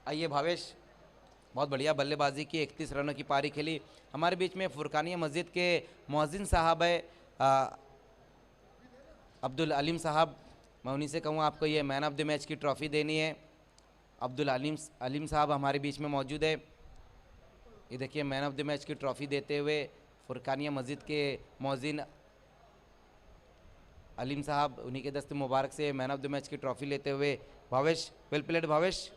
आइए भावेश, बहुत बढ़िया बल्लेबाजी की, 31 रनों की पारी खेली। हमारे बीच में फुरकानिया मस्जिद के मुअज्जिन साहब है, अब्दुल अलीम साहब। मैं उन्हीं से कहूँ आपको ये मैन ऑफ द मैच की ट्रॉफ़ी देनी है। अब्दुल अलीम साहब हमारे बीच में मौजूद है। ये देखिए मैन ऑफ द मैच की ट्रॉफ़ी देते हुए फुरकानिया मस्जिद के मुअज्जिन अलीम साहब, उन्हीं के दस्त मुबारक से मैन ऑफ द मैच की ट्रॉफ़ी लेते हुए। Bhavesh, well played Bhavesh.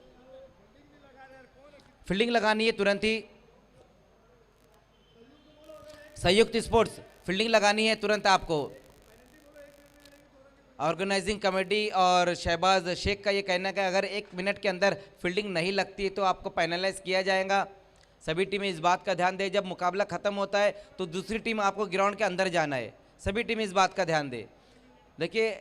Fielding लगानी है तुरंत ही। संयुक्त स्पोर्ट्स, फील्डिंग लगानी है तुरंत आपको। ऑर्गेनाइजिंग कमेटी और शहबाज शेख का ये कहना है कि अगर 1 मिनट के अंदर फील्डिंग नहीं लगती तो आपको पैनलाइज किया जाएगा। सभी टीमें इस बात का ध्यान दें, जब मुकाबला खत्म होता है तो दूसरी टीम आपको ग्राउंड के अंदर जाना है। सभी टीमें इस बात का ध्यान दें। देखिए,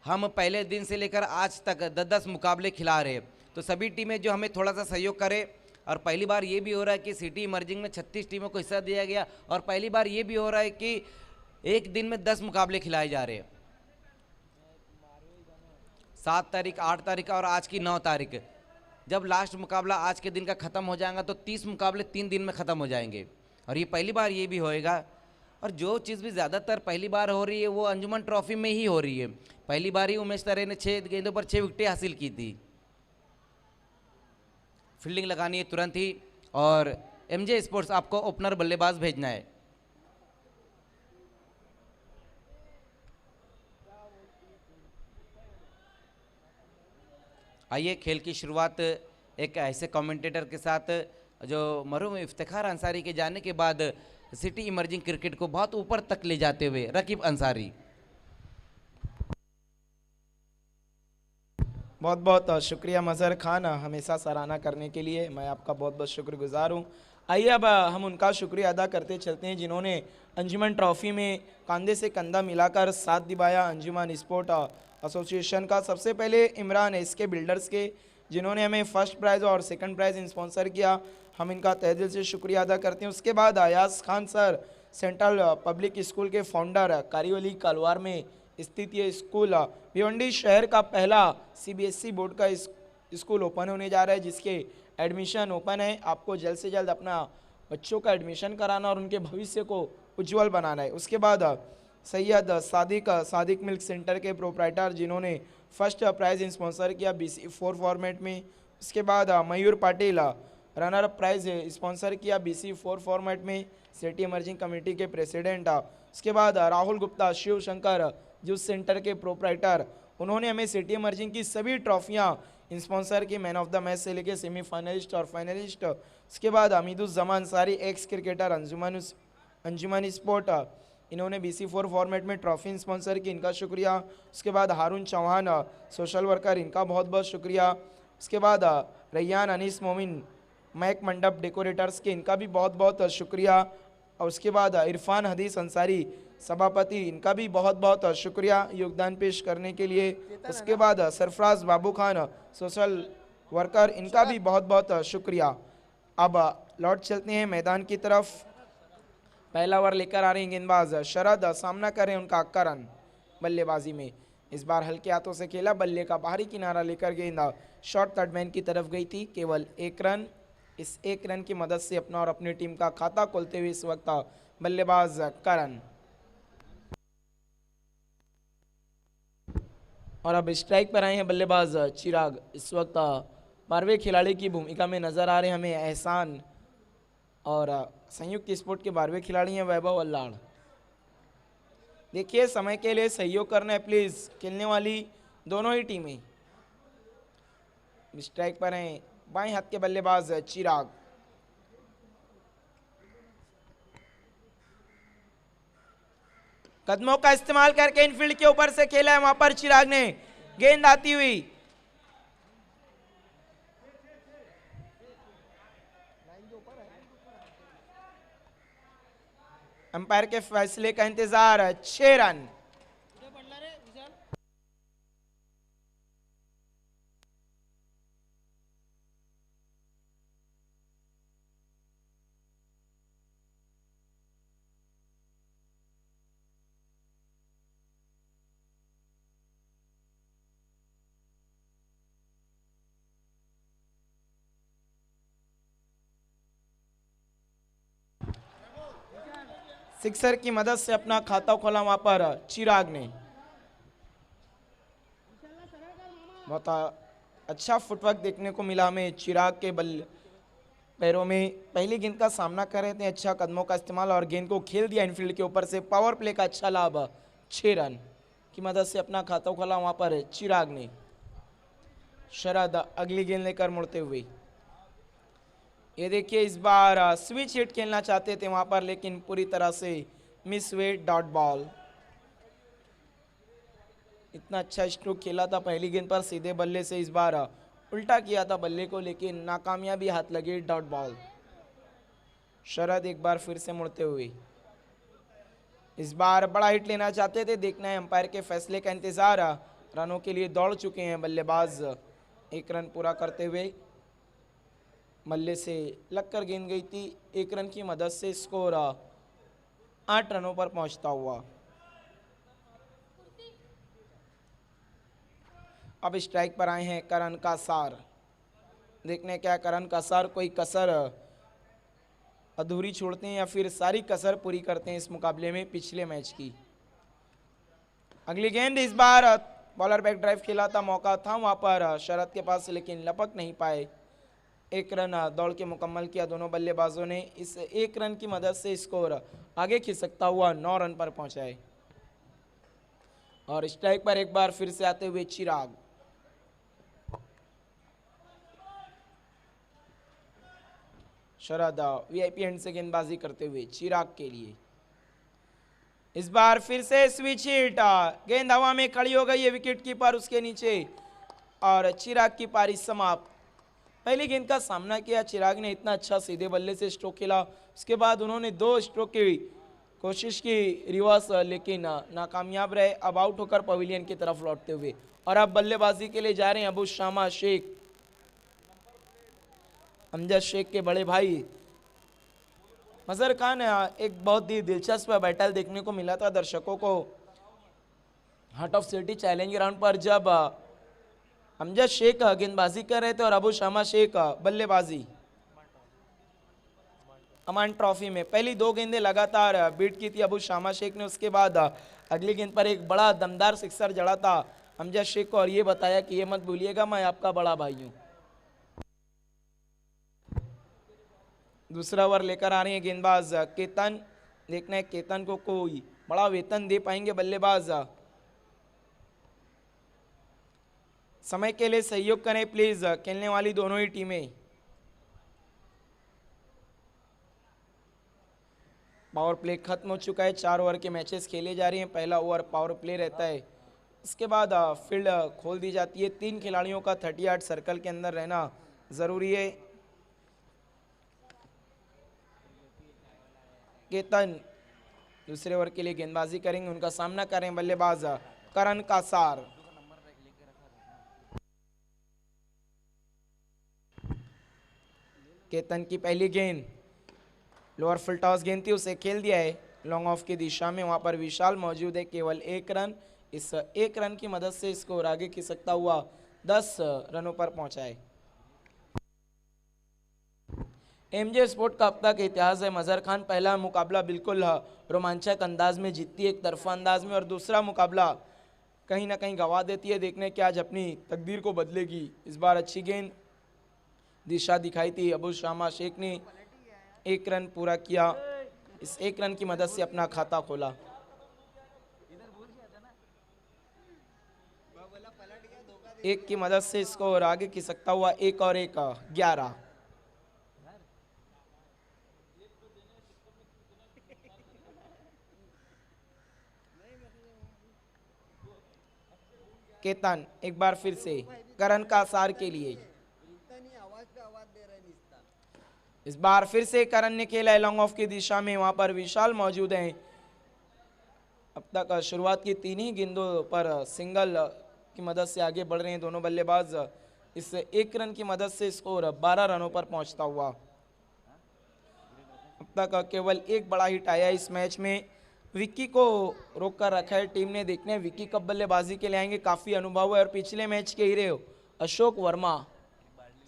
हम पहले दिन से लेकर आज तक 10-10 मुकाबले खिला रहे हैं, तो सभी टीमें जो हमें थोड़ा सा सहयोग करें। और पहली बार ये भी हो रहा है कि सिटी इमर्जिंग में 36 टीमों को हिस्सा दिया गया, और पहली बार ये भी हो रहा है कि एक दिन में 10 मुकाबले खिलाए जा रहे हैं। 7 तारीख, 8 तारीख और आज की 9 तारीख, जब लास्ट मुकाबला आज के दिन का ख़त्म हो जाएगा तो 30 मुकाबले 3 दिन में ख़त्म हो जाएंगे। और ये पहली बार ये भी होएगा। और जो चीज़ भी ज़्यादातर पहली बार हो रही है वो अंजुमन ट्रॉफी में ही हो रही है। पहली बार ही उमेश तरे ने 6 गेंदों पर 6 विकेटें हासिल की थी। फील्डिंग लगानी है तुरंत ही, और एमजे स्पोर्ट्स आपको ओपनर बल्लेबाज भेजना है। आइए, खेल की शुरुआत एक ऐसे कमेंटेटर के साथ जो मरहूम इफ्तिखार अंसारी के जाने के बाद सिटी इमर्जिंग क्रिकेट को बहुत ऊपर तक ले जाते हुए, रकीब अंसारी। बहुत बहुत शुक्रिया मज़हर खान, हमेशा सराहना करने के लिए मैं आपका बहुत बहुत शुक्रगुजार हूँ। आइए अब हम उनका शुक्रिया अदा करते चलते हैं जिन्होंने अंजुमन ट्रॉफ़ी में कंधे से कंधा मिलाकर साथ निभाया अंजुमन स्पोर्ट एसोसिएशन का। सबसे पहले इमरान एसके बिल्डर्स के, जिन्होंने हमें फर्स्ट प्राइज़ और सेकंड प्राइज़ स्पॉन्सर किया, हम इनका तहे दिल से शुक्रिया अदा करते हैं। उसके बाद Ayaz Khan sir, central public school के फाउंडर, कारीवली कलवार में स्थित ये स्कूल भिवंडी शहर का पहला सीबीएसई बोर्ड का स्कूल ओपन होने जा रहा है, जिसके एडमिशन ओपन है। आपको जल्द से जल्द अपना बच्चों का एडमिशन कराना और उनके भविष्य को उज्जवल बनाना है। उसके बाद सैयद सादिक मिल्क सेंटर के प्रोप्राइटर, जिन्होंने फर्स्ट प्राइज़ स्पॉन्सर किया BC4 फॉर्मेट में। उसके बाद Mayur Patil, runner up prize sponsor किया BC4 फॉर्मेट में, सिटी इमर्जिंग कमेटी के प्रेसिडेंट। उसके बाद राहुल गुप्ता, शिव शंकर जूस सेंटर के प्रोप्राइटर, उन्होंने हमें सिटी इमर्जिंग की सभी ट्रॉफियाँ स्पॉन्सर की, मैन ऑफ द मैच से लेके सेमीफाइनलिस्ट और फाइनलिस्ट। उसके बाद हमीदुज़्ज़मान सारी, एक्स क्रिकेटर अंजुमन स्पोर्ट, इन्होंने BC4 फॉर्मेट में ट्रॉफी स्पॉन्सर की, इनका शुक्रिया। उसके बाद हारून चौहान, सोशल वर्कर, इनका बहुत बहुत शुक्रिया। उसके बाद रैयान अनीस मोमिन, मैक मंडप डेकोरेटर्स के, इनका भी बहुत बहुत शुक्रिया। और उसके बाद इरफान हदीस अंसारी, सभापति, इनका भी बहुत बहुत शुक्रिया योगदान पेश करने के लिए। उसके बाद सरफराज बाबू खान, सोशल वर्कर, इनका भी बहुत बहुत शुक्रिया। अब लौट चलते हैं मैदान की तरफ। पहला ओवर लेकर आ रहे हैं गेंदबाज शरद, सामना कर रहे हैं उनका करण बल्लेबाजी में। इस बार हल्के हाथों से खेला, बल्ले का बाहरी किनारा लेकर गेंद शॉर्ट थर्ड मैन की तरफ गई थी, केवल 1 रन। इस 1 रन की मदद से अपना और अपनी टीम का खाता खोलते हुए इस वक्त बल्लेबाज करण। और अब स्ट्राइक पर आए हैं बल्लेबाज चिराग। इस वक्त 12वें खिलाड़ी की भूमिका में नजर आ रहे हैं हमें एहसान, और संयुक्त स्पोर्ट के 12वें खिलाड़ी हैं वैभव अल्लाड़। देखिए, समय के लिए सहयोग करना है प्लीज खेलने वाली दोनों ही टीमें। स्ट्राइक पर हैं बाएं हाथ के बल्लेबाज चिराग। कदमों का इस्तेमाल करके इनफील्ड के ऊपर से खेला है, वहां पर चिराग ने गेंद आती हुई अंपायर के फैसले का इंतजार। 6 रन। सिक्सर की मदद से अपना खाता खोला वहां पर चिराग ने। बहुत अच्छा फुटवर्क देखने को मिला हमें चिराग के बल्ले पैरों में। पहली गेंद का सामना कर रहे थे, अच्छा कदमों का इस्तेमाल और गेंद को खेल दिया इनफील्ड के ऊपर से। पावर प्ले का अच्छा लाभ, 6 रन की मदद से अपना खाता खोला वहां पर चिराग ने। शरद अगली गेंद लेकर मुड़ते हुए, ये देखिए इस बार स्विच हिट खेलना चाहते थे वहां पर, लेकिन पूरी तरह से मिस हुए, डॉट बॉल। इतना अच्छा स्ट्रोक खेला था पहली गेंद पर सीधे बल्ले से, इस बार उल्टा किया था बल्ले को, लेकिन नाकामयाबी हाथ लगी, डॉट बॉल। शरद एक बार फिर से मुड़ते हुए, इस बार बड़ा हिट लेना चाहते थे, देखना है अंपायर के फैसले का इंतजार। रनों के लिए दौड़ चुके हैं बल्लेबाज। 1 रन पूरा करते हुए, मल्ले से लगकर गेंद गई थी, 1 रन की मदद से स्कोर 8 रनों पर पहुंचता हुआ। अब स्ट्राइक पर आए हैं करण कासार। देखने क्या करण कासार कोई कसर अधूरी छोड़ते हैं या फिर सारी कसर पूरी करते हैं इस मुकाबले में पिछले मैच की। अगली गेंद, इस बार बॉलर बैक ड्राइव खेला था, मौका था वहां पर शरद के पास, लेकिन लपक नहीं पाए। 1 रन दौड़ के मुकम्मल किया दोनों बल्लेबाजों ने। इस 1 रन की मदद से स्कोर आगे खिसकता हुआ 9 रन पर पहुंचा है। और स्ट्राइक पर एक बार फिर से आते हुए चिराग। शरद वीआईपी एंड से गेंदबाजी करते हुए चिराग के लिए, इस बार फिर से स्विच हिट, गेंद हवा में खड़ी हो गई है विकेट कीपर उसके नीचे और चिराग की पारी समाप्त। पहली गेंद का सामना किया चिराग ने, इतना अच्छा सीधे बल्ले से स्ट्रोक खेला, उसके बाद उन्होंने 2 स्ट्रोक की कोशिश की रिवर्स, लेकिन नाकामयाब रहे। अब आउट होकर पवेलियन की तरफ लौटते हुए, और अब बल्लेबाजी के लिए जा रहे हैं अबू शामा शेख, अमजद शेख के बड़े भाई मजहर खान। एक बहुत ही दिलचस्प बैटल देखने को मिला था दर्शकों को heart of city challenge ground पर, जब अमजद शेख गेंदबाजी कर रहे थे और अबू शामा शेख बल्लेबाजी। अमान ट्रॉफी में पहली 2 गेंदें लगातार बीट की थी अबू शामा शेख ने, उसके बाद अगली गेंद पर एक बड़ा दमदार सिक्सर जड़ा था अमजद शेख को, और ये बताया कि ये मत भूलिएगा मैं आपका बड़ा भाई हूं। दूसरा ओवर लेकर आ रहे हैं गेंदबाज केतन। देखना है केतन को कोई बड़ा वेतन दे पाएंगे बल्लेबाज। समय के लिए सहयोग करें प्लीज खेलने वाली दोनों ही टीमें। पावर प्ले खत्म हो चुका है, 4 ओवर के मैचेस खेले जा रहे हैं। पहला ओवर पावर प्ले रहता है, इसके बाद फील्ड खोल दी जाती है। 3 खिलाड़ियों का 30 यार्ड सर्कल के अंदर रहना जरूरी है। केतन दूसरे ओवर के लिए गेंदबाजी करेंगे, उनका सामना करें बल्लेबाज करण कासार। केतन की पहली गेंद लोअर फुल टॉस गेंद थी, उसे खेल दिया है लॉन्ग ऑफ की दिशा में, वहां पर विशाल मौजूद है, केवल 1 रन। इस 1 रन की मदद से स्कोर आगे खिसकता हुआ 10 रनों पर पहुंचा है। एमजे स्पोर्ट का अब तक इतिहास है, मजहर खान पहला मुकाबला बिल्कुल रोमांचक अंदाज में जीतती है, एक तरफा अंदाज में, और दूसरा मुकाबला कहीं ना कहीं गवा देती है। देखने की आज अपनी तकदीर को बदलेगी। इस बार अच्छी गेंद दिशा दिखाई थी अबू शामा शेख ने, 1 रन पूरा किया, इस 1 रन की मदद से अपना खाता खोला। एक की मदद से स्कोर आगे खिसकता हुआ 1 और 1 11। केतन एक बार फिर से करण कासार के लिए, इस बार फिर से करण ने खेला है लॉन्ग ऑफ की दिशा में, वहां पर विशाल मौजूद हैं। अब तक शुरुआत की 3 ही गेंदों पर सिंगल की मदद से आगे बढ़ रहे हैं दोनों बल्लेबाज। इस 1 रन की मदद से स्कोर 12 रनों पर पहुंचता हुआ। अब तक केवल एक बड़ा हिट आया इस मैच में, विक्की को रोक कर रखा है टीम ने। देखने विक्की कब बल्लेबाजी के लिए आएंगे, काफी अनुभव है, और पिछले मैच के हीरो अशोक वर्मा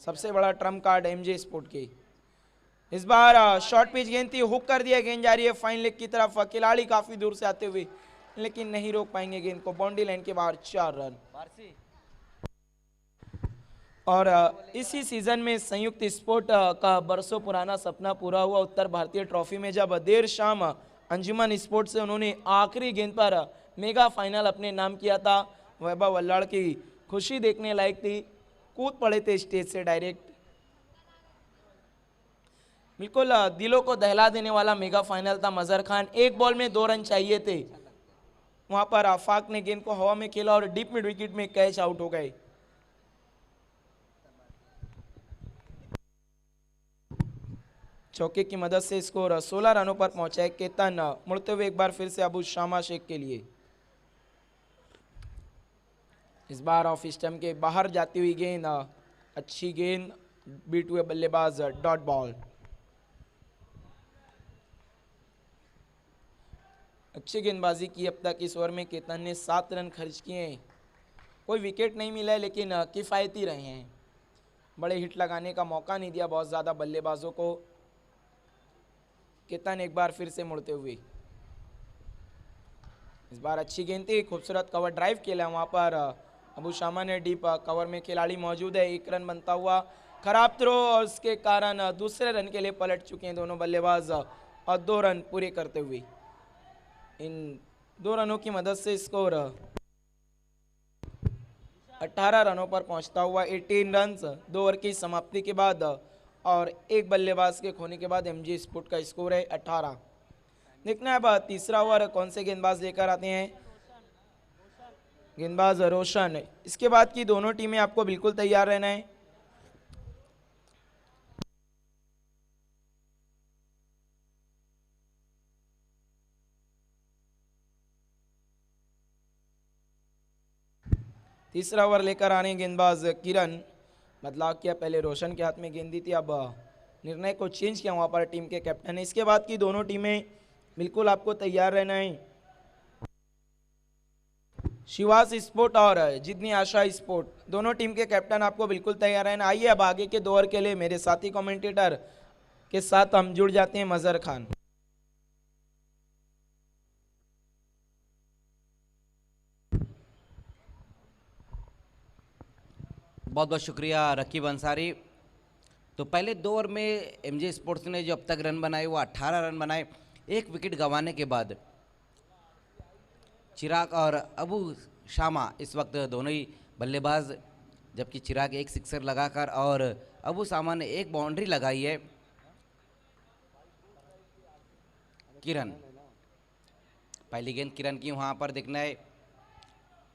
सबसे बड़ा ट्रम्प कार्ड एमजे स्पोर्ट के। इस बार शॉर्ट पिच गेंद थी, हुक कर दिया, गेंद जा रही है फाइन लेग की तरफ। खिलाड़ी काफी दूर से आते हुए लेकिन नहीं रोक पाएंगे गेंद को। बाउंड्री लाइन के बाहर 4 रन। और इसी सीजन में संयुक्त स्पोर्ट का बरसों पुराना सपना पूरा हुआ। उत्तर भारतीय ट्रॉफी में जब देर शाम अंजुमन स्पोर्ट से उन्होंने आखिरी गेंद पर मेगा फाइनल अपने नाम किया था, वैभव वल्लाड़ की खुशी देखने लायक थी। कूद पड़े थे स्टेज से डायरेक्ट। बिल्कुल दिलों को दहला देने वाला मेगा फाइनल था। मजहर खान, एक बॉल में 2 रन चाहिए थे, वहां पर आफाक ने गेंद को हवा में खेला और डीप मिड विकेट में कैच आउट हो गए। चौके की मदद से स्कोर 16 रनों पर पहुंचा है। केतन मुड़ते हुए एक बार फिर से अबू शामा शेख के लिए। इस बार ऑफ स्टंप के बाहर जाती हुई गेंद, अच्छी गेंद, बीट हुए बल्लेबाज, डॉट बॉल। अच्छी गेंदबाजी की अब तक इस ओवर में। केतन ने 7 रन खर्च किए हैं। कोई विकेट नहीं मिला है लेकिन किफ़ायती रहे हैं। बड़े हिट लगाने का मौका नहीं दिया बहुत ज़्यादा बल्लेबाजों को। केतन एक बार फिर से मुड़ते हुए। इस बार अच्छी गेंद थी, खूबसूरत कवर ड्राइव खेला वहाँ पर अबू शामा ने। डीप कवर में खिलाड़ी मौजूद है। 1 रन बनता हुआ। खराब थ्रो और उसके कारण दूसरे रन के लिए पलट चुके हैं दोनों बल्लेबाज और 2 रन पूरे करते हुए। इन 2 रनों की मदद से स्कोर 18 रनों पर पहुंचता हुआ। 18 रन 2 ओवर की समाप्ति के बाद और एक बल्लेबाज के खोने के बाद एमजी स्पोर्ट का स्कोर है 18। देखना है अब तीसरा ओवर कौन से गेंदबाज लेकर आते हैं। गेंदबाज रोशन। इसके बाद की दोनों टीमें आपको बिल्कुल तैयार रहना है। तीसरा ओवर लेकर आने गेंदबाज किरण। बदलाव किया, पहले रोशन के हाथ में गेंद दी थी, अब निर्णय को चेंज किया वहां पर टीम के कैप्टन ने। इसके बाद की दोनों टीमें बिल्कुल आपको तैयार रहना है। शिवास स्पोर्ट और जितनी आशा स्पोर्ट, दोनों टीम के कैप्टन आपको बिल्कुल तैयार रहना। आइए अब आगे के 2 ओवर के लिए मेरे साथी कमेंटेटर के साथ हम जुड़ जाते हैं। मजहर खान। बहुत बहुत शुक्रिया रकीब अंसारी। तो पहले 2 ओवर में एमजे स्पोर्ट्स ने जो अब तक रन बनाए वो 18 रन बनाए। 1 विकेट गंवाने के बाद चिराग और अबू शामा इस वक्त दोनों ही बल्लेबाज, जबकि चिराग 1 सिक्सर लगाकर और अबू शामा ने 1 बाउंड्री लगाई है। किरण, पहली गेंद किरण की वहां पर देखना है,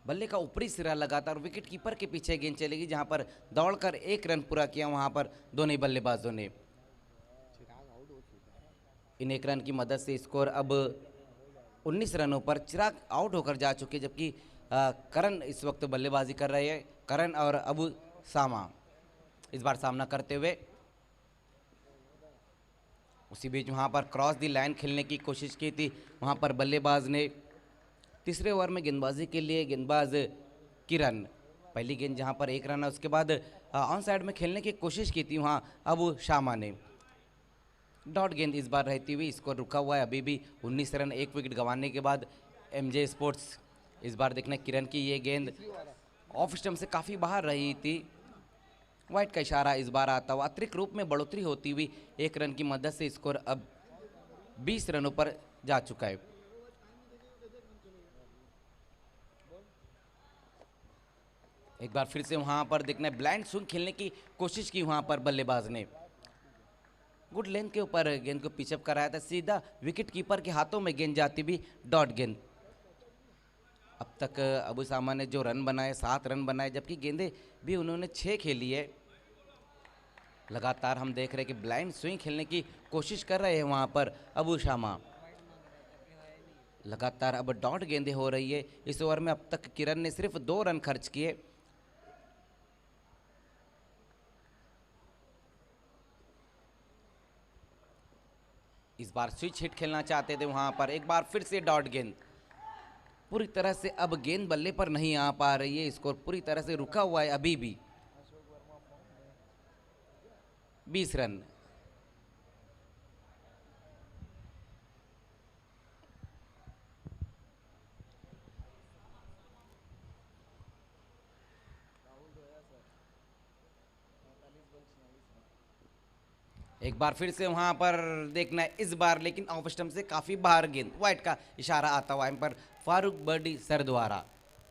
बल्ले का ऊपरी सिरा लगातार विकेट कीपर के पीछे गेंद चलेगी, जहां पर दौड़कर 1 रन पूरा किया वहां पर दोनों ही बल्लेबाजों ने। इन 1 रन की मदद से स्कोर अब 19 रनों पर। चिराग आउट होकर जा चुके, जबकि करण इस वक्त बल्लेबाजी कर रहे हैं। करण और अबू शामा इस बार सामना करते हुए। उसी बीच वहां पर क्रॉस दी लाइन खेलने की कोशिश की थी वहां पर बल्लेबाज ने। तीसरे ओवर में गेंदबाजी के लिए गेंदबाज किरण, पहली गेंद जहां पर 1 रन है, उसके बाद ऑन साइड में खेलने की कोशिश की थी वहां अबू शामा ने। डॉट गेंद इस बार रहती हुई, स्कोर रुका हुआ है अभी भी 19 रन 1 विकेट गंवाने के बाद एमजे स्पोर्ट्स। इस बार देखना किरण की ये गेंद ऑफ स्टंप से काफ़ी बाहर रही थी। वाइट का इशारा इस बार आता हुआ। अतिरिक्त रूप में बढ़ोतरी होती हुई 1 रन की मदद से स्कोर अब 20 रनों पर जा चुका है। एक बार फिर से वहां पर देखना ब्लाइंड स्विंग खेलने की कोशिश की वहां पर बल्लेबाज ने। गुड लेंथ के ऊपर गेंद को पिचअप कराया था, सीधा विकेट कीपर के हाथों में गेंद जाती भी डॉट गेंद। अब तक अबू शामा ने जो रन बनाए 7 रन बनाए, जबकि गेंदें भी उन्होंने 6 खेली है। लगातार हम देख रहे हैं कि ब्लाइंड स्विंग खेलने की कोशिश कर रहे हैं वहां पर अबू शामा। लगातार अब डॉट गेंदें हो रही है इस ओवर में। अब तक किरण ने सिर्फ 2 रन खर्च किए। इस बार स्विच हिट खेलना चाहते थे वहां पर। एक बार फिर से डॉट गेंद। पूरी तरह से अब गेंद बल्ले पर नहीं आ पा रही है, स्कोर पूरी तरह से रुका हुआ है अभी भी। 20 रन। एक बार फिर से वहां पर देखना है इस बार, लेकिन ऑफ स्टंप से काफ़ी बाहर गेंद, वाइट का इशारा आता हुआ इन पर फारूक बर्डी सर द्वारा।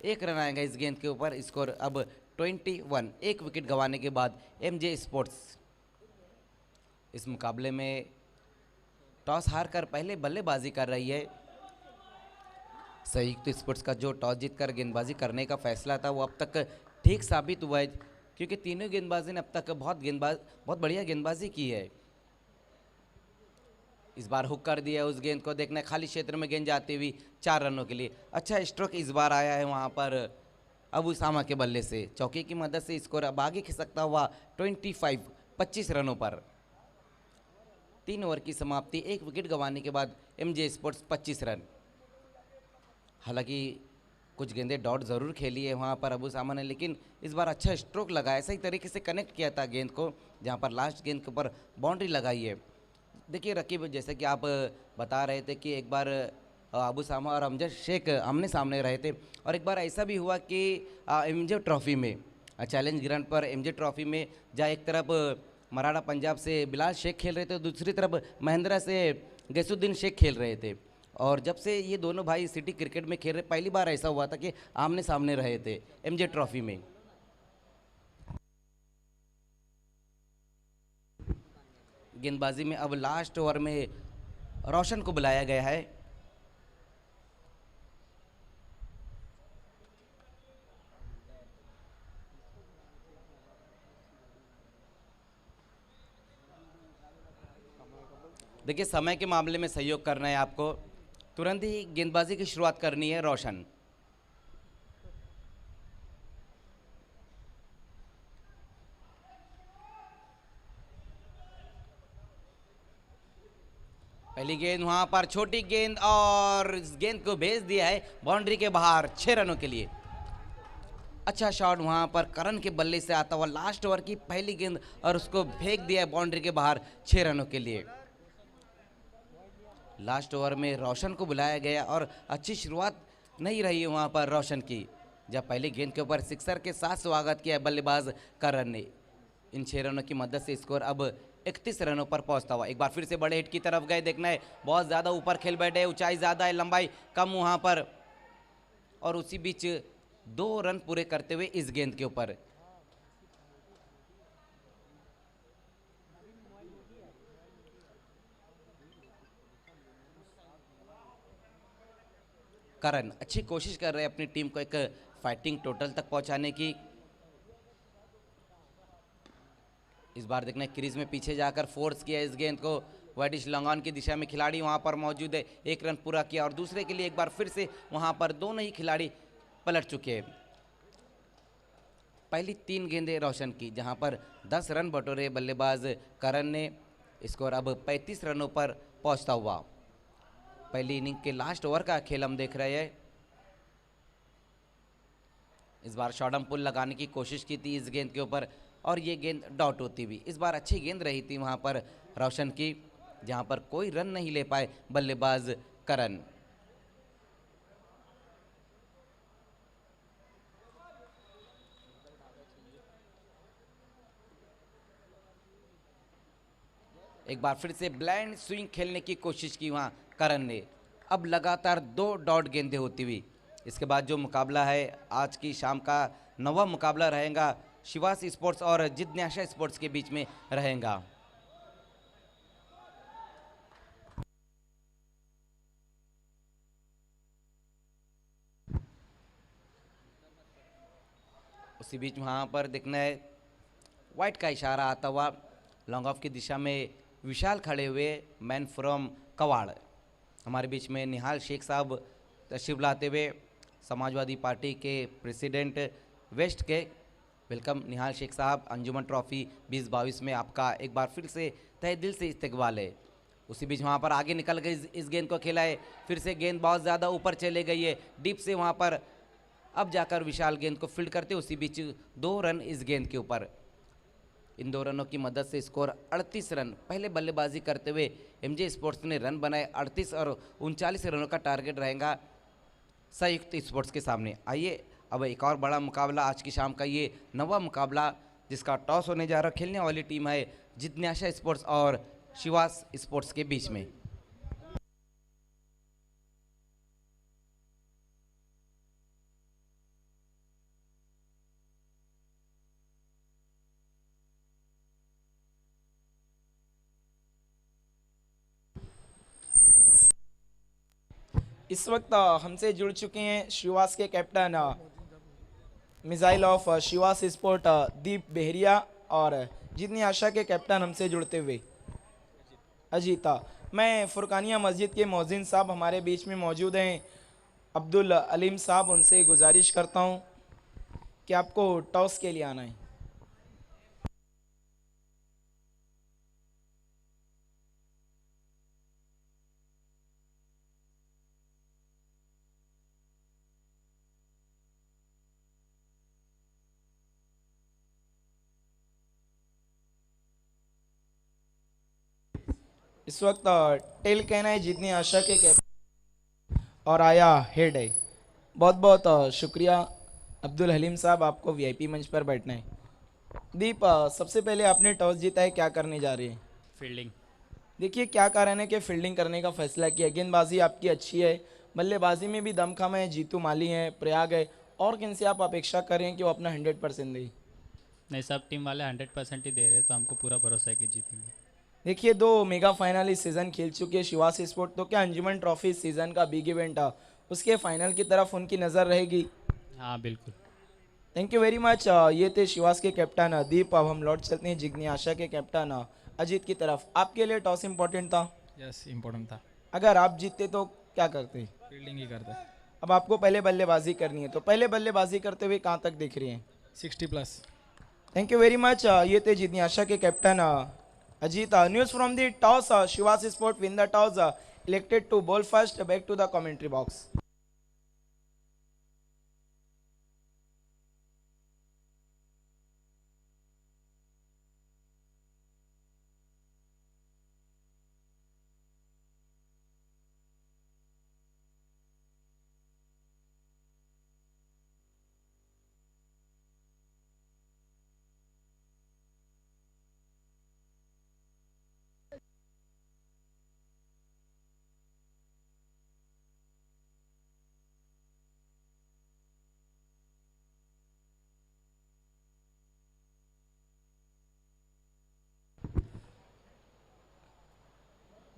एक रन आएगा इस गेंद के ऊपर। स्कोर अब 21। एक विकेट गंवाने के बाद एमजे स्पोर्ट्स इस मुकाबले में टॉस हार कर पहले बल्लेबाजी कर रही है। संयुक्त स्पोर्ट्स का जो टॉस जीतकर गेंदबाजी करने का फैसला था वो अब तक ठीक साबित हुआ है, क्योंकि तीनों गेंदबाजी ने अब तक बहुत बढ़िया गेंदबाजी की है। इस बार हुक कर दिया उस गेंद को, देखना है खाली क्षेत्र में गेंद जाती हुई 4 रनों के लिए। अच्छा स्ट्रोक इस बार आया है वहां पर अबू सामा के बल्ले से, चौके की मदद से स्कोर अब आगे खिसकता हुआ 25 रनों पर। 3 ओवर की समाप्ति, एक विकेट गंवाने के बाद एमजे स्पोर्ट्स 25 रन। हालांकि कुछ गेंदें डॉट ज़रूर खेली है वहाँ पर अबू सामा ने, लेकिन इस बार अच्छा स्ट्रोक लगाया, सही तरीके से कनेक्ट किया था गेंद को, जहाँ पर लास्ट गेंद के ऊपर बाउंड्री लगाई है। देखिए रकीब, जैसे कि आप बता रहे थे कि एक बार अबू सामा और अमजद शेख आमने सामने रहे थे, और एक बार ऐसा भी हुआ कि एमजे ट्रॉफी में, चैलेंज ग्राउंड पर एमजे ट्रॉफी में, जहाँ एक तरफ मराठा पंजाब से बिलाल शेख खेल रहे थे, दूसरी तरफ महिंद्रा से गैसुद्दीन शेख खेल रहे थे। और जब से ये दोनों भाई सिटी क्रिकेट में खेल रहे, पहली बार ऐसा हुआ था कि आमने सामने रहे थे एमजे ट्रॉफी में। गेंदबाजी में अब लास्ट ओवर में रोशन को बुलाया गया है। देखिए समय के मामले में सहयोग करना है आपको, तुरंत ही गेंदबाजी की शुरुआत करनी है रोशन। पहली गेंद वहां पर छोटी गेंद, और इस गेंद को भेज दिया है बाउंड्री के बाहर 6 रनों के लिए। अच्छा शॉट वहां पर करण के बल्ले से आता हुआ, लास्ट ओवर की पहली गेंद, और उसको फेंक दिया है बाउंड्री के बाहर 6 रनों के लिए। लास्ट ओवर में रोशन को बुलाया गया और अच्छी शुरुआत नहीं रही वहां पर रोशन की, जब पहली गेंद के ऊपर सिक्सर के साथ स्वागत किया बल्लेबाज करण ने। इन 6 रनों की मदद से स्कोर अब 31 रनों पर पहुंचता हुआ। एक बार फिर से बड़े हिट की तरफ गए, देखना है बहुत ज़्यादा ऊपर खेल बैठे, ऊंचाई ज़्यादा है, लंबाई कम वहां पर, और उसी बीच 2 रन पूरे करते हुए इस गेंद के ऊपर। करण अच्छी कोशिश कर रहे हैं अपनी टीम को एक फाइटिंग टोटल तक पहुंचाने की। इस बार देखना क्रीज में पीछे जाकर फोर्स किया इस गेंद को, वाइडिश लॉन्ग ऑन की दिशा में खिलाड़ी वहां पर मौजूद है, 1 रन पूरा किया, और दूसरे के लिए एक बार फिर से वहां पर दोनों ही खिलाड़ी पलट चुके हैं। पहली 3 गेंदें रोशन की, जहां पर 10 रन बटोरे बल्लेबाज करण ने। स्कोर अब 35 रनों पर पहुंचता हुआ। पहली इनिंग के लास्ट ओवर का खेल हम देख रहे हैं। इस बार शॉर्टम पुल लगाने की कोशिश की थी इस गेंद के ऊपर, और ये गेंद डॉट होती हुई। इस बार अच्छी गेंद रही थी वहां पर रोशन की, जहां पर कोई रन नहीं ले पाए बल्लेबाज करण। एक बार फिर से ब्लाइंड स्विंग खेलने की कोशिश की वहां करण ने। अब लगातार 2 डॉट गेंदें होती हुई। इसके बाद जो मुकाबला है आज की शाम का 9वां मुकाबला रहेगा, शिवास स्पोर्ट्स और जिज्ञासा स्पोर्ट्स के बीच में रहेगा। उसी बीच वहां पर देखना है वाइट का इशारा आता हुआ, लॉन्ग ऑफ की दिशा में विशाल खड़े हुए, मैन फ्रॉम कवाड़। हमारे बीच में निहाल शेख साहब तशरीफ लाते हुए, समाजवादी पार्टी के प्रेसिडेंट वेस्ट के। वेलकम निहाल शेख साहब, अंजुमन ट्रॉफी 2022 में आपका एक बार फिर से तहे दिल से इस्तकबाल है। उसी बीच वहाँ पर आगे निकल गई इस गेंद को खेला है, फिर से गेंद बहुत ज़्यादा ऊपर चले गई है, डीप से वहाँ पर अब जाकर विशाल गेंद को फील्ड करते, उसी बीच 2 रन इस गेंद के ऊपर। इन 2 रनों की मदद से स्कोर 38 रन। पहले बल्लेबाजी करते हुए एमजे स्पोर्ट्स ने रन बनाए 38 और 39 रनों का टारगेट रहेगा संयुक्त स्पोर्ट्स के सामने। आइए अब एक और बड़ा मुकाबला आज की शाम का, ये 9वां मुकाबला जिसका टॉस होने जा रहा है। खेलने वाली टीम है जिज्ञासा स्पोर्ट्स और शिवास स्पोर्ट्स के बीच में। इस वक्त हमसे जुड़ चुके हैं शिवास के captain missile of Shivas sport Deep Behriya और जितनी आशा के कैप्टन हमसे जुड़ते हुए अजीता। मैं फुरकानिया मस्जिद के मौजिन साहब हमारे बीच में मौजूद हैं अब्दुल अलीम साहब, उनसे गुजारिश करता हूं कि आपको टॉस के लिए आना है। इस वक्त टेल कहना है जितनी आशा के कैप्टन और आया हेड है। बहुत बहुत शुक्रिया अब्दुल हलीम साहब, आपको वीआईपी मंच पर बैठना है। दीप, सबसे पहले आपने टॉस जीता है, क्या करने जा रहे हैं? फील्डिंग। देखिए क्या कारण है कि फील्डिंग करने का फैसला किया? गेंदबाजी आपकी अच्छी है, बल्लेबाजी में भी दमखम है, जीतू माली है, प्रयाग है, और किन से आप अपेक्षा करें कि वो अपना 100% दें? नहीं, सब टीम वाले 100% ही दे रहे हैं, तो हमको पूरा भरोसा है कि जीतेंगे। देखिए 2 मेगा फाइनल इस सीज़न खेल चुके हैं शिवास स्पोर्ट, तो क्या अंजुमन ट्रॉफी इस सीज़न का बिग इवेंट था, उसके फाइनल की तरफ उनकी नज़र रहेगी? हाँ बिल्कुल। Thank you very much. ये थे शिवास के कैप्टन दीप। अब हम लौट चलते हैं जिग्नी आशा के कैप्टन अजीत की तरफ। आपके लिए टॉस इंपॉर्टेंट था? यस, इम्पोर्टेंट था। अगर आप जीतते तो क्या करते? फील्डिंग ही करते। अब आपको पहले बल्लेबाजी करनी है, तो पहले बल्लेबाजी करते हुए कहाँ तक दिख रही हैं? 60+। Thank you very much. ये थे जितनी आशा के captain Ajit. News from the toss, Shivas sport win the toss, elected to bowl first. Back to the commentary box.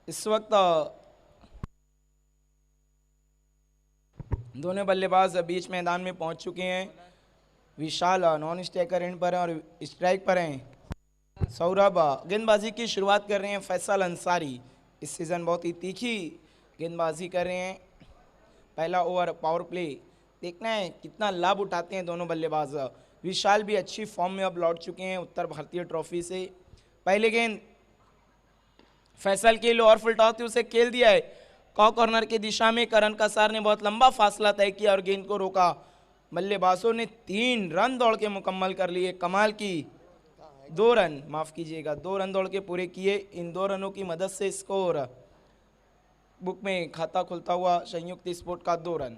इस वक्त दोनों बल्लेबाज बीच मैदान में पहुंच चुके हैं। विशाल नॉन स्ट्राइकर एंड पर हैं और स्ट्राइक पर हैं सौरभ। गेंदबाजी की शुरुआत कर रहे हैं फैसल अंसारी। इस सीज़न बहुत ही तीखी गेंदबाजी कर रहे हैं। पहला ओवर पावर प्ले, देखना है कितना लाभ उठाते हैं दोनों बल्लेबाज। विशाल भी अच्छी फॉर्म में अब लौट चुके हैं उत्तर भारतीय ट्रॉफी से। पहले गेंद फैसल के लोअर फुल टॉस उसे खेल दिया है कॉ कॉर्नर की दिशा में। करण कसार ने बहुत लंबा फासला तय किया और गेंद को रोका। बल्लेबाजों ने 3 रन दौड़ के मुकम्मल कर लिए। कमाल की 2 रन, माफ कीजिएगा 2 रन दौड़ के पूरे किए। इन 2 रनों की मदद से स्कोर बुक में खाता खुलता हुआ संयुक्त स्पोर्ट का 2 रन।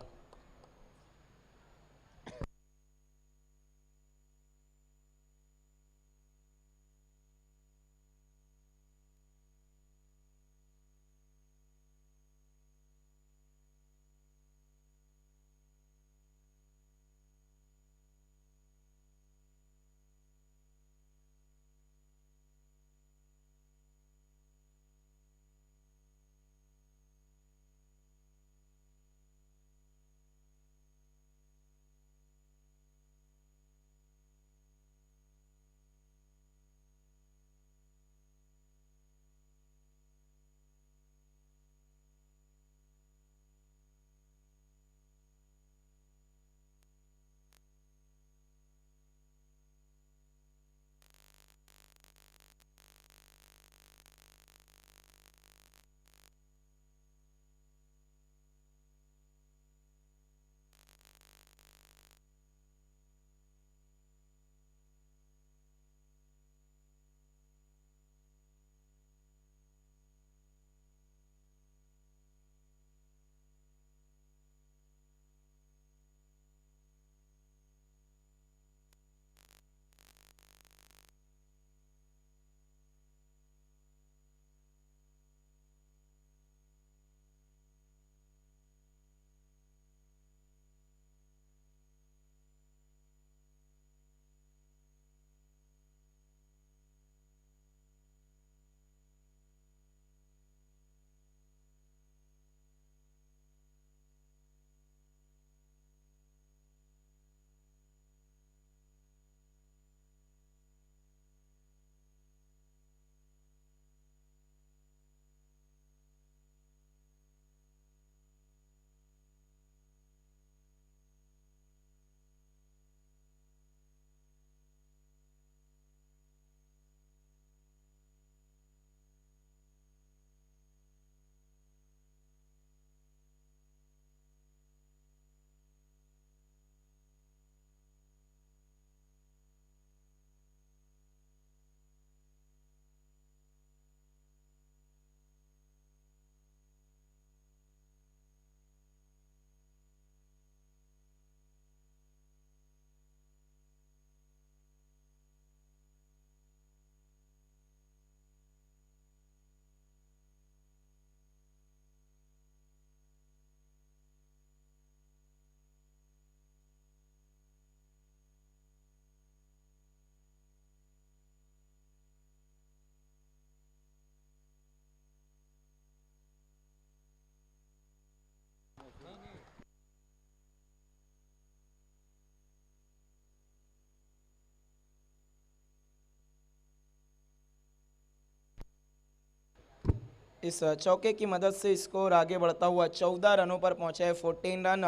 इस चौके की मदद से स्कोर आगे बढ़ता हुआ 14 रनों पर पहुंचा है। 14 रन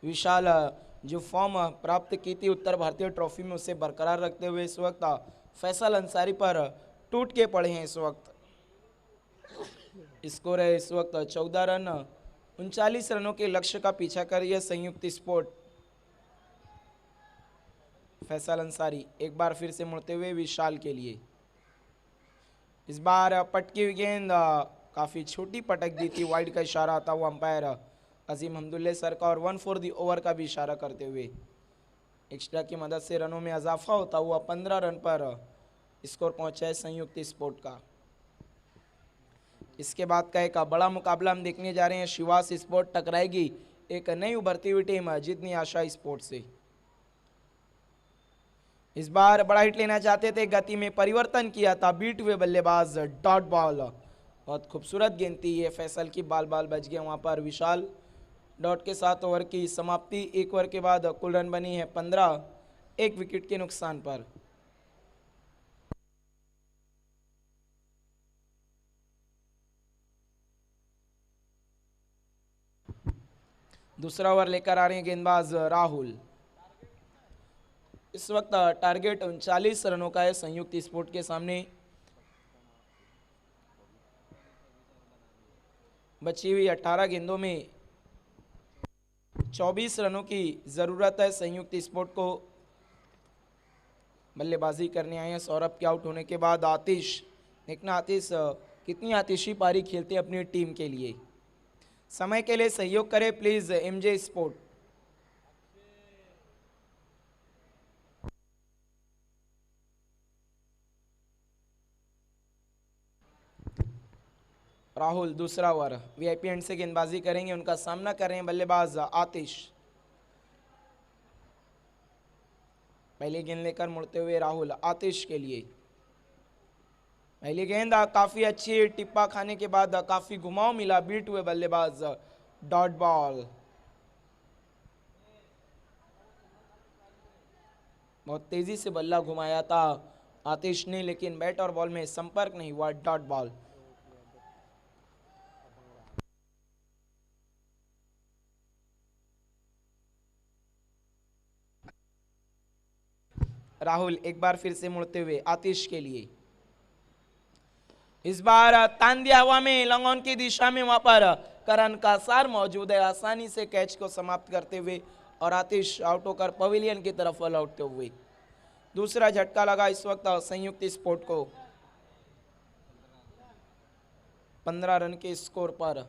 विशाल जो फॉर्म प्राप्त की थी उत्तर भारतीय ट्रॉफी में उसे बरकरार रखते हुए इस वक्त फैसल अंसारी पर टूट के पड़े हैं। इस वक्त स्कोर है इस वक्त 14 रन। 39 रनों के लक्ष्य का पीछा कर रही है संयुक्त स्पोर्ट। फैसल अंसारी एक बार फिर से मुड़ते हुए विशाल के लिए, इस बार पटकी हुई गेंद काफ़ी छोटी पटक दी थी। वाइड का इशारा आता हुआ अंपायर अजीम हमदुल्ले सर का और 1 फॉर द ओवर का भी इशारा करते हुए एक्स्ट्रा की मदद से रनों में इजाफा होता हुआ 15 रन पर स्कोर पहुंचा है संयुक्त स्पोर्ट का। इसके बाद का एक बड़ा मुकाबला हम देखने जा रहे हैं। शिवास स्पोर्ट टकराएगी एक नई उभरती हुई टीम जितनी आशा स्पोर्ट से। इस बार बड़ा हिट लेना चाहते थे, गति में परिवर्तन किया था, बीट हुए बल्लेबाज डॉट बॉल। बहुत खूबसूरत गेंद थी ये, फैसल की बाल बच गया वहां पर। विशाल डॉट के साथ ओवर की समाप्ति। एक ओवर के बाद कुल रन बनी है 15, एक विकेट के नुकसान पर। दूसरा ओवर लेकर आ रहे हैं गेंदबाज राहुल। इस वक्त टारगेट 39 रनों का है संयुक्त स्पोर्ट के सामने। बची हुई 18 गेंदों में 24 रनों की जरूरत है संयुक्त स्पोर्ट को। बल्लेबाजी करने आए हैं सौरभ के आउट होने के बाद आतिश। देखना आतिश कितनी आतिशी पारी खेलते हैं अपनी टीम के लिए। समय के लिए सहयोग करें प्लीज एमजे स्पोर्ट। राहुल दूसरा ओवर वीआईपी एंड से गेंदबाजी करेंगे। उनका सामना कर रहे हैं बल्लेबाज आतिश। पहली गेंद लेकर मुड़ते हुए राहुल आतिश के लिए। पहली गेंद काफी अच्छी, टिप्पा खाने के बाद काफी घुमाव मिला, बीट हुए बल्लेबाज डॉट बॉल। बहुत तेजी से बल्ला घुमाया था आतिश ने, लेकिन बैट और बॉल में संपर्क नहीं हुआ, डॉट बॉल। राहुल एक बार फिर से मुड़ते हुए आतिश के लिए। इस बार तान दिया हवा में लॉन्ग ऑन की दिशा में, वहां पर करण का सार मौजूद है, आसानी से कैच को समाप्त करते हुए और आतिश आउट होकर पवेलियन की तरफ लौटते हुए। दूसरा झटका लगा इस वक्त संयुक्त स्पोर्ट को 15 रन के स्कोर पर।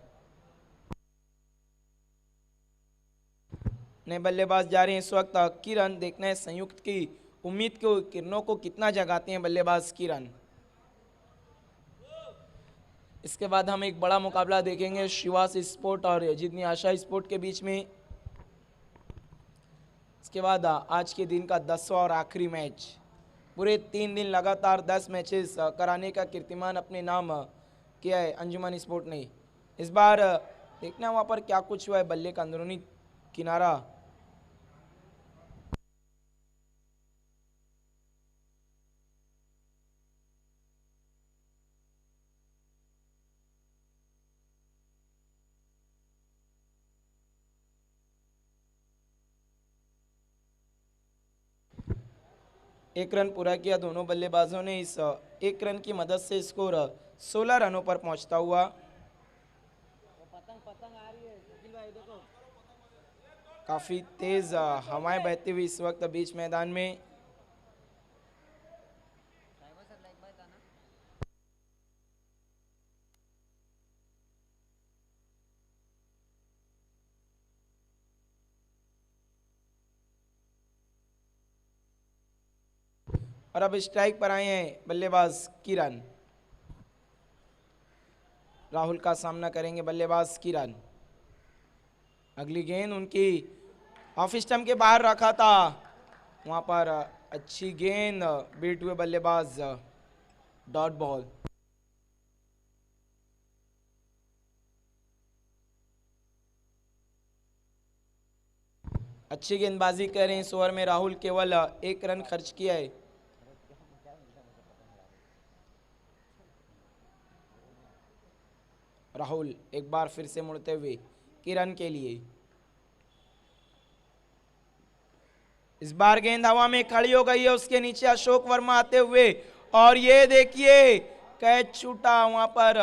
नए बल्लेबाज जा रहे हैं इस वक्त किरण। देखना है संयुक्त की उम्मीद के किरणों को कितना जगाते हैं बल्लेबाज किरण। इसके बाद हम एक बड़ा मुकाबला देखेंगे शिवास स्पोर्ट और जितनी आशा स्पोर्ट के बीच में। इसके बाद आज के दिन का 10वां और आखिरी मैच। पूरे 3 दिन लगातार 10 मैचेस कराने का कीर्तिमान अपने नाम किया है अंजुमन स्पोर्ट ने। इस बार देखना वहां पर क्या कुछ हुआ है। बल्ले का अंदरूनी किनारा एक रन पूरा किया दोनों बल्लेबाजों ने। इस एक रन की मदद से स्कोर 16 रनों पर पहुंचता हुआ। काफी तेज हवाएं बहती हुई इस वक्त बीच मैदान में। और अब स्ट्राइक पर आए हैं बल्लेबाज किरण। राहुल का सामना करेंगे बल्लेबाज किरण। अगली गेंद उनकी ऑफ स्टंप के बाहर रखा था, वहां पर अच्छी गेंद, बीट हुए बल्लेबाज डॉट बॉल। अच्छी गेंदबाजी कर रहे हैं इस ओवर में राहुल। केवल 1 रन खर्च किया है। राहुल एक बार फिर से मुड़ते हुए किरण के लिए, इस बार गेंद हवा में खड़ी हो गई है, उसके नीचे अशोक वर्मा आते हुए और ये देखिए कैच छूटा, वहां पर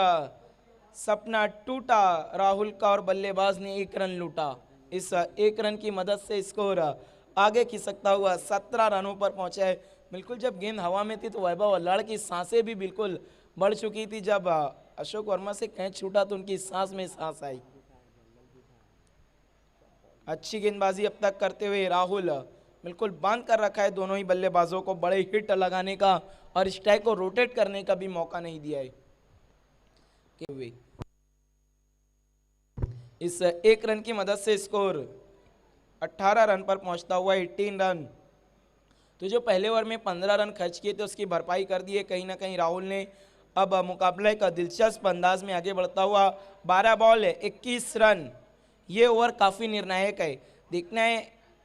सपना टूटा राहुल का और बल्लेबाज ने 1 रन लूटा। इस 1 रन की मदद से स्कोर आगे खिसकता हुआ 17 रनों पर पहुंचा है। बिल्कुल जब गेंद हवा में थी तो वैभव अल्लाड़ की सांसें भी बिल्कुल बढ़ चुकी थी। जब अशोक वर्मा से कैच छूटा तो उनकी सांस में सांस आई। अच्छी गेंदबाजी अब तक करते हुए राहुल बिल्कुल बांध कर रखा है दोनों ही बल्लेबाजों को, बड़े हिट लगाने का और स्ट्राइक को रोटेट करने का भी मौका नहीं दिया है। इस 1 रन की मदद से स्कोर 18 रन पर पहुंचता हुआ 18 रन। तो जो पहले ओवर में 15 रन खर्च किए थे उसकी भरपाई कर दी है कहीं ना कहीं राहुल ने। अब मुकाबले का दिलचस्प अंदाज में आगे बढ़ता हुआ 12 बॉल 21 रन, ये ओवर काफ़ी निर्णायक है। देखना है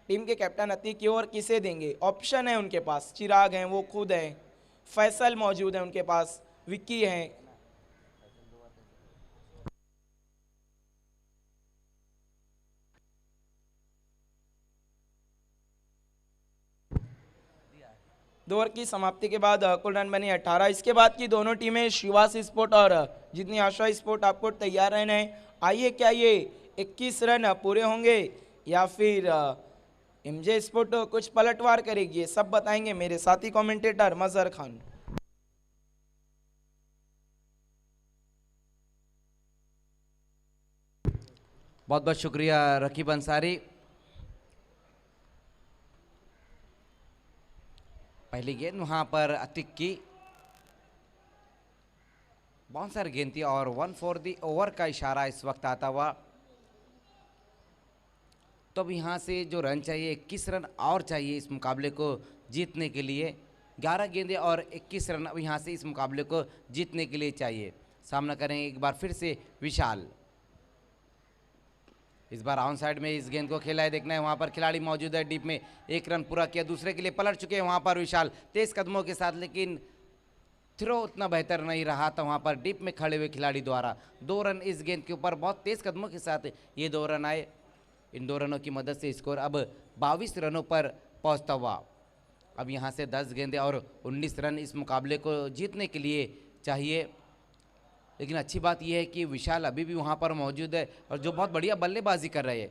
टीम के कैप्टन अतीक की ओवर किसे देंगे। ऑप्शन है उनके पास, चिराग हैं, वो खुद हैं, फैसल मौजूद है उनके पास, विक्की हैं। दो ओवर की समाप्ति के बाद कुल रन बने 18। इसके बाद की दोनों टीमें शिवास स्पोर्ट और जितनी आशा स्पोर्ट आपको तैयार रहना है। आइए क्या ये 21 रन पूरे होंगे या फिर एमजे स्पोर्ट कुछ पलटवार करेगी, ये सब बताएंगे मेरे साथी कमेंटेटर मजहर खान। बहुत बहुत शुक्रिया रकीब अंसारी। पहली गेंद वहां पर अतिक की बाउंसर गेंद थी और 1 फॉर दी ओवर का इशारा इस वक्त आता हुआ। तो अब यहाँ से जो रन चाहिए 21 रन और चाहिए इस मुकाबले को जीतने के लिए। 11 गेंदें और 21 रन अब यहाँ से इस मुकाबले को जीतने के लिए चाहिए। सामना करेंगे एक बार फिर से विशाल। इस बार ऑन साइड में इस गेंद को खेला है, देखना है वहाँ पर खिलाड़ी मौजूद है डीप में। 1 रन पूरा किया, दूसरे के लिए पलट चुके हैं वहाँ पर विशाल तेज कदमों के साथ, लेकिन थ्रो उतना बेहतर नहीं रहा था वहाँ पर डीप में खड़े हुए खिलाड़ी द्वारा। 2 रन इस गेंद के ऊपर बहुत तेज कदमों के साथ ये 2 रन आए। इन 2 रनों की मदद से स्कोर अब 22 रनों पर पहुँचता हुआ। अब यहाँ से 10 गेंदें और 19 रन इस मुकाबले को जीतने के लिए चाहिए। लेकिन अच्छी बात यह है कि विशाल अभी भी वहाँ पर मौजूद है और जो बहुत बढ़िया बल्लेबाजी कर रहे हैं।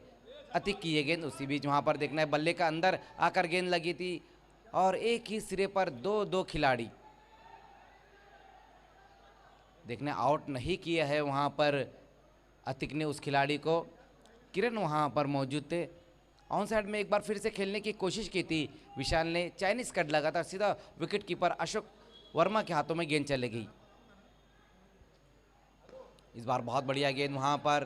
अतिक की ये गेंद, उसी बीच वहाँ पर देखना है बल्ले का अंदर आकर गेंद लगी थी और एक ही सिरे पर 2 खिलाड़ी देखने आउट नहीं किया है वहाँ पर अतिक ने उस खिलाड़ी को। किरण वहाँ पर मौजूद थे। ऑन साइड में एक बार फिर से खेलने की कोशिश की थी विशाल ने, चाइनीज कट लगा था, सीधा विकेट कीपर अशोक वर्मा के हाथों में गेंद चले गई। इस बार बहुत बढ़िया गेंद वहाँ पर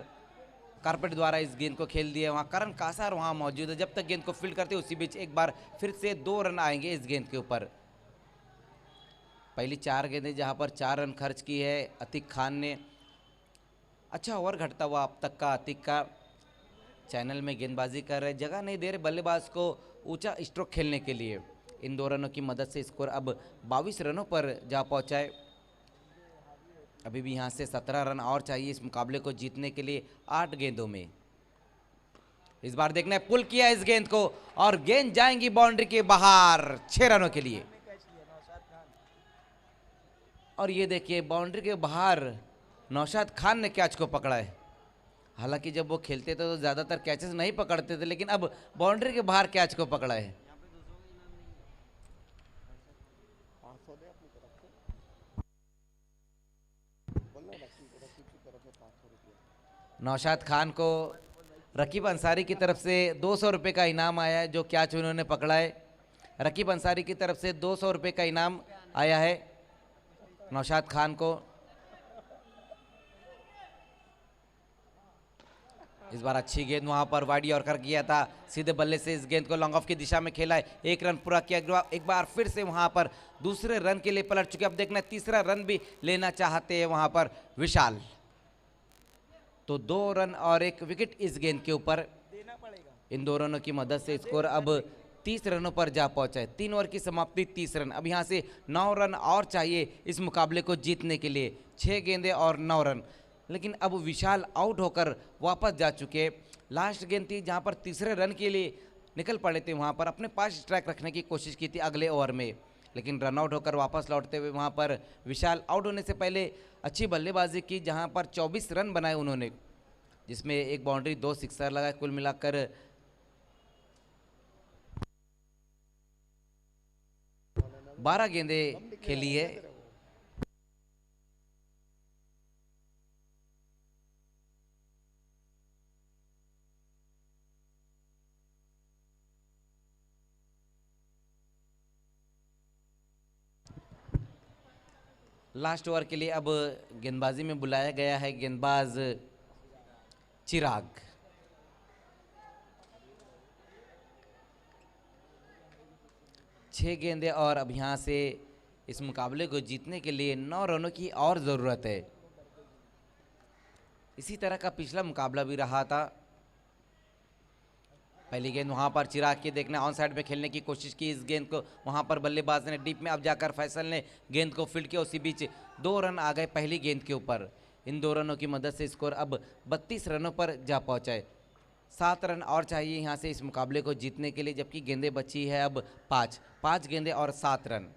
कारपेट द्वारा इस गेंद को खेल दिया। वहाँ करण कासार वहाँ मौजूद है, जब तक गेंद को फील्ड करते उसी बीच एक बार फिर से 2 रन आएंगे इस गेंद के ऊपर। पहली 4 गेंदें जहाँ पर 4 रन खर्च की है अतीक खान ने। अच्छा ओवर घटता हुआ अब तक का अतीक का। चैनल में गेंदबाजी कर रहे, जगह नहीं दे रहे बल्लेबाज को ऊंचा स्ट्रोक खेलने के लिए। इन 2 रनों की मदद से स्कोर अब 22 रनों पर जा पहुँचा है। अभी भी यहाँ से 17 रन और चाहिए इस मुकाबले को जीतने के लिए 8 गेंदों में। इस बार देखना है पुल किया इस गेंद को और गेंद जाएंगी बाउंड्री के बाहर 6 रनों के लिए। और ये देखिए बाउंड्री के बाहर नौशाद खान ने कैच को पकड़ा है। हालांकि जब वो खेलते थे तो ज़्यादातर कैचेस नहीं पकड़ते थे, लेकिन अब बाउंड्री के बाहर कैच को पकड़ा है। नौशाद खान को रकीब अंसारी की तरफ से 200 रुपये का इनाम आया है जो कैच उन्होंने पकड़ा है। रकीब अंसारी की तरफ से 200 रुपये का इनाम आया है नौशाद खान को। इस बार अच्छी गेंद वहां पर वाइड यॉर्कर किया था, सीधे बल्ले से इस गेंद को लॉन्ग ऑफ की दिशा में खेला है। 1 रन पूरा किया, एक बार फिर से वहां पर दूसरे रन के लिए पलट चुके। अब देखना तीसरा रन भी लेना चाहते हैं वहां पर विशाल। तो 2 रन और 1 विकेट इस गेंद के ऊपर। इन 2 रनों की मदद से स्कोर अब 30 रनों पर जा पहुंचा है। 3 ओवर की समाप्ति 30 रन। अब यहाँ से 9 रन और चाहिए इस मुकाबले को जीतने के लिए। 6 गेंदें और 9 रन। लेकिन अब विशाल आउट होकर वापस जा चुके। लास्ट गेंद थी जहां पर तीसरे रन के लिए निकल पड़े थे, वहां पर अपने पास स्ट्राइक रखने की कोशिश की थी अगले ओवर में, लेकिन रन आउट होकर वापस लौटते हुए वहां पर विशाल आउट होने से पहले अच्छी बल्लेबाजी की, जहां पर 24 रन बनाए उन्होंने, जिसमें एक बाउंड्री 2 सिक्सर लगाए। कुल मिलाकर 12 गेंदें खेली है। लास्ट ओवर के लिए अब गेंदबाजी में बुलाया गया है गेंदबाज चिराग। छह गेंदें और अब यहाँ से इस मुकाबले को जीतने के लिए 9 रनों की और ज़रूरत है। इसी तरह का पिछला मुकाबला भी रहा था। पहली गेंद वहां पर चिराग के देखने ऑन साइड में खेलने की कोशिश की, इस गेंद को वहां पर बल्लेबाज ने डीप में, अब जाकर फैसल ने गेंद को फील्ड किया। उसी बीच 2 रन आ गए पहली गेंद के ऊपर। इन 2 रनों की मदद से स्कोर अब 32 रनों पर जा पहुंचा है। 7 रन और चाहिए यहां से इस मुकाबले को जीतने के लिए, जबकि गेंदें बची है अब 5 गेंदें और 7 रन।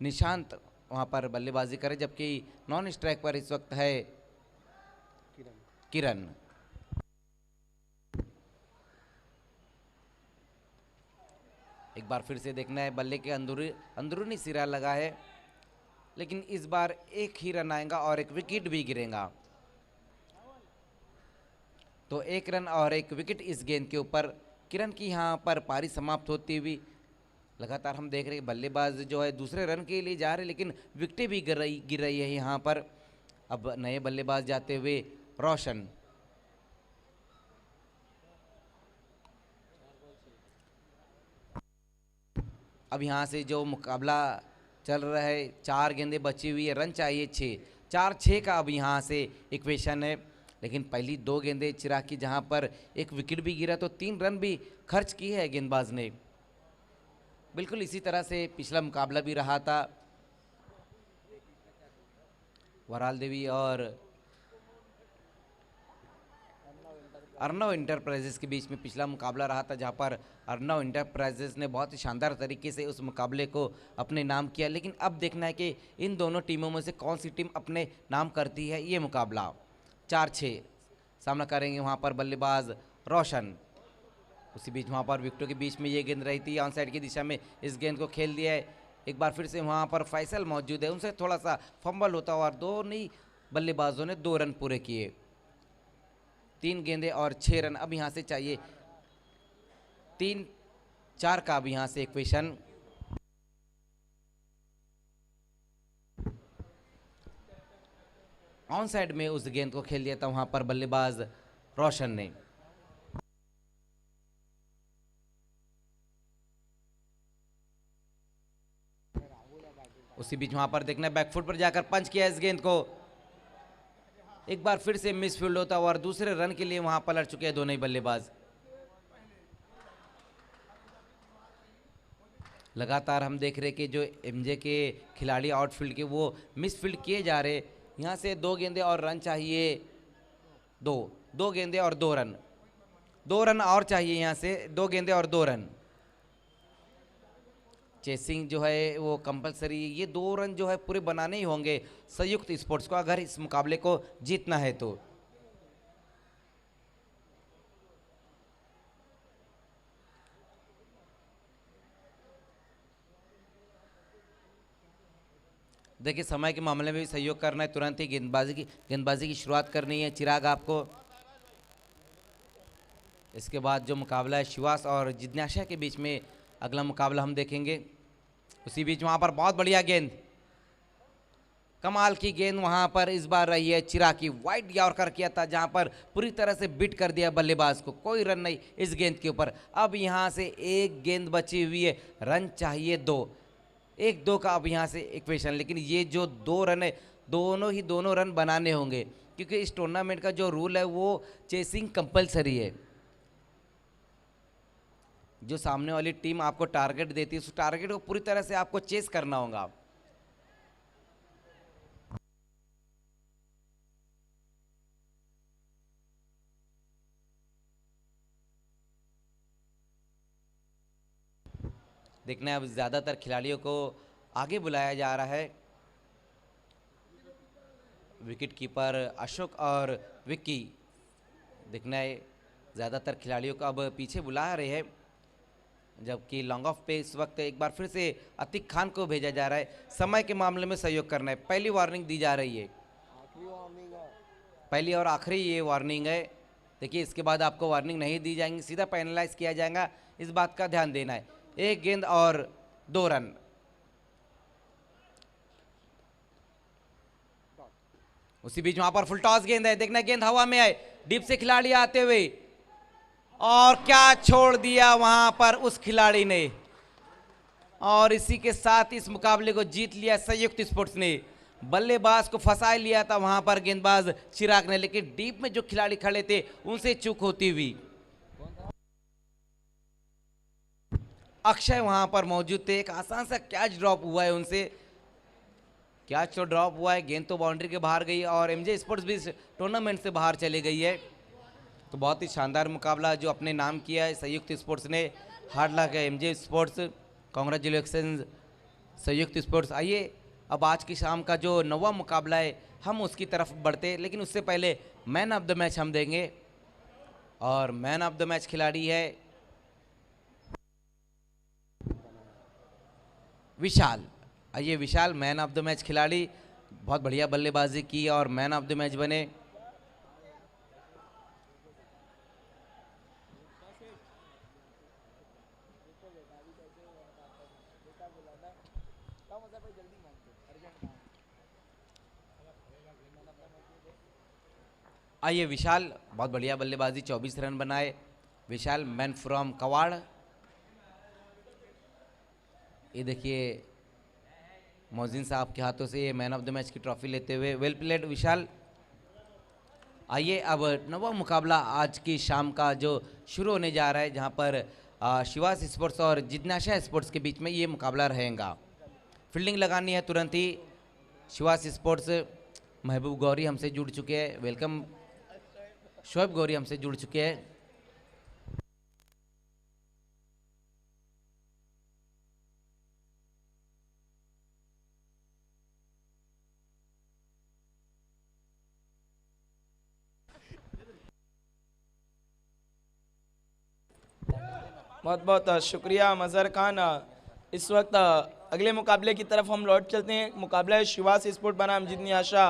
निशांत वहां पर बल्लेबाजी करे, जबकि नॉन स्ट्राइक पर इस वक्त है किरण। एक बार फिर से देखना है, बल्ले के अंदरूनी सिरा लगा है, लेकिन इस बार एक ही रन आएगा और एक विकेट भी गिरेगा। तो 1 रन और 1 विकेट इस गेंद के ऊपर। किरण की यहाँ पर पारी समाप्त होती हुई लगातार हम देख रहे हैं, बल्लेबाज जो है दूसरे रन के लिए जा रहे, लेकिन विकेटें भी गिर रही है यहाँ पर। अब नए बल्लेबाज जाते हुए रोशन। अब यहाँ से जो मुकाबला चल रहा है, 4 गेंदें बची हुई है, रन चाहिए 6, 4-6 का अब यहाँ से इक्वेशन है। लेकिन पहली 2 गेंदें चिराग की, जहाँ पर एक विकेट भी गिरा, तो 3 रन भी खर्च की है गेंदबाज ने। बिल्कुल इसी तरह से पिछला मुकाबला भी रहा था। वराल देवी और अर्नव इंटरप्राइजेस के बीच में पिछला मुकाबला रहा था, जहां पर अर्नव इंटरप्राइजेस ने बहुत ही शानदार तरीके से उस मुकाबले को अपने नाम किया। लेकिन अब देखना है कि इन दोनों टीमों में से कौन सी टीम अपने नाम करती है ये मुकाबला। 4-6 सामना करेंगे वहां पर बल्लेबाज रोशन। उसी बीच वहां पर विकेटों के बीच में ये गेंद रही थी, ऑन साइड की दिशा में इस गेंद को खेल दिया है। एक बार फिर से वहां पर फैसल मौजूद है, उनसे थोड़ा सा फंबल होता हुआ, और दोनों ही बल्लेबाजों ने 2 रन पूरे किए। 3 गेंदें और 6 रन अब यहाँ से चाहिए। 3-4 का अब यहाँ से इक्वेशन। ऑन साइड में उस गेंद को खेल दिया था वहां पर बल्लेबाज रोशन ने। उसी बीच वहां पर देखना, बैकफुट पर जाकर पंच किया इस गेंद को। एक बार फिर से मिसफील्ड होता हुआ और दूसरे रन के लिए वहां पलट चुके हैं दोनों ही बल्लेबाज। लगातार हम देख रहे कि जो एमजे के खिलाड़ी आउटफील्ड के वो मिसफील्ड किए जा रहे। यहां से 2 गेंदें और रन चाहिए, 2 गेंदें और 2 रन, 2 रन और चाहिए यहां से, 2 गेंदें और 2 रन। चेसिंग जो है वो कंपलसरी, ये 2 रन जो है पूरे बनाने ही होंगे संयुक्त स्पोर्ट्स को, अगर इस मुकाबले को जीतना है तो। देखिए समय के मामले में भी सहयोग करना है, तुरंत ही गेंदबाजी की शुरुआत करनी है चिराग आपको। इसके बाद जो मुकाबला है शिवास और जिज्ञासा के बीच में, अगला मुकाबला हम देखेंगे। उसी बीच वहां पर बहुत बढ़िया गेंद, कमाल की गेंद वहां पर इस बार रही है चिराग की। वाइड यॉर्कर किया था, जहां पर पूरी तरह से बीट कर दिया बल्लेबाज को, कोई रन नहीं इस गेंद के ऊपर। अब यहां से एक गेंद बची हुई है, रन चाहिए 2, 1-2 का अब यहां से इक्वेशन। लेकिन ये जो 2 रन है, दोनों रन बनाने होंगे, क्योंकि इस टूर्नामेंट का जो रूल है वो चेसिंग कंपलसरी है। जो सामने वाली टीम आपको टारगेट देती है, उस टारगेट को पूरी तरह से आपको चेस करना होगा। देखना है अब ज़्यादातर खिलाड़ियों को आगे बुलाया जा रहा है। विकेट कीपर अशोक और विक्की, देखना है ज़्यादातर खिलाड़ियों को अब पीछे बुला रहे हैं, जबकि लॉन्ग ऑफ पे इस वक्त एक बार फिर से अतिक खान को भेजा जा रहा है। समय के मामले में सहयोग करना है, पहली वार्निंग दी जा रही है, पहली और आखिरी ये वार्निंग है। देखिए इसके बाद आपको वार्निंग नहीं दी जाएंगी, सीधा पेनलाइज किया जाएगा, इस बात का ध्यान देना है। 1 गेंद और 2 रन। उसी बीच वहां पर फुल टॉस गेंद है, देखना गेंद हवा में आए, डीप से खिलाड़ी आते हुए, और क्या छोड़ दिया वहां पर उस खिलाड़ी ने, और इसी के साथ इस मुकाबले को जीत लिया संयुक्त स्पोर्ट्स ने। बल्लेबाज को फंसा लिया था वहां पर गेंदबाज चिराग ने, लेकिन डीप में जो खिलाड़ी खड़े थे उनसे चूक होती हुई। अक्षय वहां पर मौजूद थे, एक आसान सा कैच ड्रॉप हुआ है उनसे, कैच तो ड्रॉप हुआ है, गेंद तो बाउंड्री के बाहर गई और एमजे स्पोर्ट्स भी इस टूर्नामेंट से बाहर चली गई है। तो बहुत ही शानदार मुकाबला जो अपने नाम किया है संयुक्त स्पोर्ट्स ने, हार्ड लक है एमजे स्पोर्ट्स, कांग्रेचुलेशन संयुक्त स्पोर्ट्स। आइए अब आज की शाम का जो 9वां मुकाबला है हम उसकी तरफ बढ़ते, लेकिन उससे पहले मैन ऑफ द मैच हम देंगे, और मैन ऑफ द मैच खिलाड़ी है विशाल। आइए विशाल मैन ऑफ द मैच खिलाड़ी, बहुत बढ़िया बल्लेबाजी की और मैन ऑफ द मैच बने। आइए विशाल, बहुत बढ़िया बल्लेबाजी, 24 रन बनाए विशाल, मैन फ्रॉम कवाड़। ये देखिए मोहसिन साहब के हाथों से ये मैन ऑफ द मैच की ट्रॉफी लेते हुए, वेल प्लेड विशाल। आइए अब 9वां मुकाबला आज की शाम का जो शुरू होने जा रहा है, जहां पर शिवास स्पोर्ट्स और जिज्ञासा स्पोर्ट्स के बीच में ये मुकाबला रहेगा। फील्डिंग लगानी है तुरंत ही शिवास स्पोर्ट्स। महबूब गौरी हमसे जुड़ चुके हैं, वेलकम। शोएब गौरी हमसे जुड़ चुके हैं। बहुत बहुत शुक्रिया मज़हर खान। इस वक्त अगले मुकाबले की तरफ हम लौट चलते हैं। मुकाबला है शिवास स्पोर्ट बनाम जितनी आशा